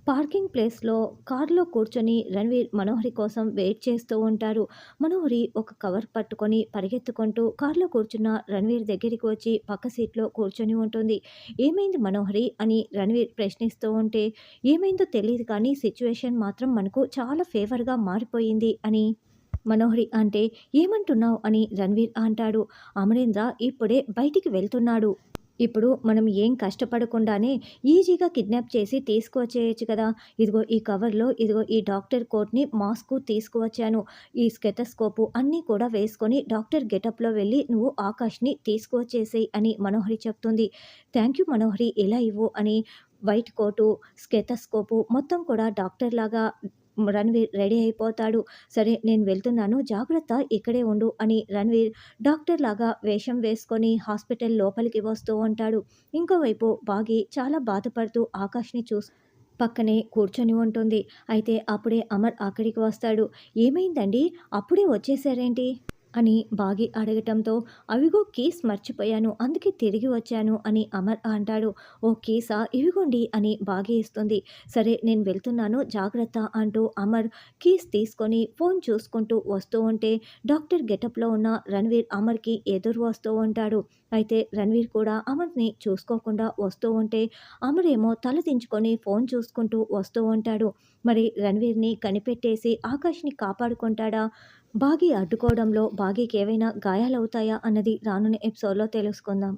Parking ప్లేస్‌లో కార్‌లో కూర్చొని రణ్వీర్ మనోహరి కోసం వెయిట్ చేస్తూ ఉంటారు. మనోహరి ఒక కవర్ పట్టుకొని పరిగెత్తుకుంటూ కార్‌లో కూర్చున్న రణ్వీర్ దగ్గరికి వచ్చి పక్క సీట్‌లో కూర్చొని ఉంటుంది. "ఏమైంది మనోహరి?" అని రణ్వీర్ ప్రశ్నిస్తూ ఉంటే, "ఏమైందో తెలీదు కానీ సిట్యుయేషన్ మాత్రం మనకు చాలా ఫేవర్‌గా మారిపోయింది" అని మనోహరి అంటే, "ఏమంటున్నావు?" అని రణ్వీర్ అంటాడు. "అమరేంద్ర ఇప్పుడే బయటికి వెళ్తున్నాడు. ఇప్పుడు మనం ఏం కష్టపడకుండానే ఈజీగా కిడ్నాప్ చేసి తీసుకువచ్చేయొచ్చు కదా! ఇదిగో ఈ కవర్‌లో ఇదిగో ఈ డాక్టర్ కోట్‌ని, మాస్కు తీసుకువచ్చాను. ఈ స్టెతస్కోపు అన్నీ కూడా వేసుకొని డాక్టర్ గెటప్‌లో వెళ్ళి నువ్వు ఆకాష్‌ని తీసుకువచ్చేసేయి" అని మనోహరి చెప్తుంది. "థ్యాంక్ యూ మనోహరి ఇలా ఇవ్వు" అని వైట్ కోటు, స్టెతస్కోపు మొత్తం కూడా డాక్టర్‌లాగా రణ్వీర్ రెడీ అయిపోతాడు. "సరే నేను వెళ్తున్నాను. జాగ్రత్త ఇక్కడే ఉండు" అని రణ్వీర్ డాక్టర్‌లాగా వేషం వేసుకొని హాస్పిటల్ లోపలికి వస్తూ ఉంటాడు. ఇంకోవైపు బాగి చాలా బాధపడుతూ ఆకాష్‌ని పక్కనే కూర్చొని ఉంటుంది. అయితే అప్పుడే అమర్ అక్కడికి వస్తాడు. "ఏమైందండి? అప్పుడే వచ్చేసారేంటి?" అని బాగి అడగటంతో, "అవిగో కీస్ మర్చిపోయాను. అందుకే తిరిగి వచ్చాను" అని అమర్ అంటాడు. "ఓహ్! కీసా? ఇవిగోండి" అని బాగి ఇస్తుంది. "సరే నేను వెళ్తున్నాను జాగ్రత్త" అంటూ అమర్ కీస్ తీసుకొని ఫోన్ చూసుకుంటూ వస్తూ ఉంటే, డాక్టర్ గెటప్‌లో ఉన్న రణ్వీర్ అమర్‌కి ఎదురు వస్తూ ఉంటాడు. అయితే రణ్వీర్ కూడా అమర్‌ని చూసుకోకుండా వస్తూ ఉంటే, అమరేమో తల దించుకొని ఫోన్ చూసుకుంటూ వస్తూ ఉంటాడు. మరి రణ్వీర్‌ని కనిపెట్టేసి ఆకాష్‌ని కాపాడుకుంటాడా? బాగీ అడ్డుకోవడంలో బాగీకేవైనా గాయాలవుతాయా అన్నది రానున్న ఎపిసోడ్‌లో తెలుసుకుందాం.